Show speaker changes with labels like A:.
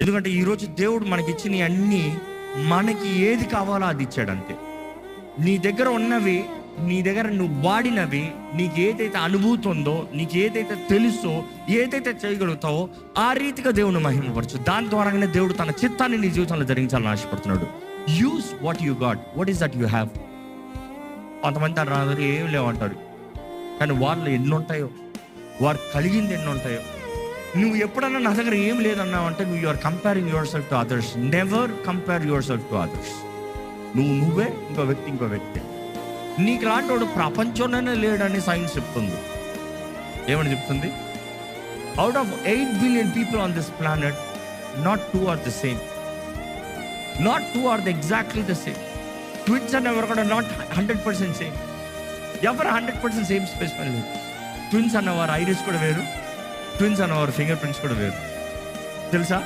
A: ఎందుకంటే ఈరోజు దేవుడు మనకి ఇచ్చిన అన్నీ మనకి ఏది కావాలో అది ఇచ్చాడు అంతే. నీ దగ్గర ఉన్నవి, నీ దగ్గర నువ్వు వాడినవి, నీకు ఏదైతే అనుభూతి ఉందో, నీకు ఏదైతే తెలుసో, ఏదైతే చేయగలుగుతావో ఆ రీతిగా దేవుని మహిమపరచు. దాని ద్వారానే దేవుడు తన చిత్తాన్ని నీ జీవితంలో జరిగించాలని ఆశపడుతున్నాడు. Use what you got. What is that you have? కొంతమంది అందరూ ఏం లేవంటారు, కానీ వాళ్ళు ఎన్ని ఉంటాయో, వారు కలిగింది ఎన్ని ఉంటాయో. నువ్వు ఎప్పుడన్నా నా దగ్గర ఏం లేదన్నావు అంటే నువ్వు you're comparing yourself to others. Never compare yourself to others. నువ్వే, ఇంకో వ్యక్తి. నీకు లాంటి వాడు ప్రపంచంలోనే లేడని సైన్స్ చెప్తుంది. ఏమని చెప్తుంది? Out of 8 billion people on this planet, not 2 are the same. Not 2 are exactly the same. Twins are never కూడా not 100% సేమ్. ఎవరు 100% సేమ్ స్పెసిఫిక్ లేదు. ట్విన్స్ అన్నవారు ఐరిస్ కూడా వేరు, ట్విన్స్ అన్నవారు ఫింగర్ ప్రింట్స్ కూడా వేరు. తెలుసా?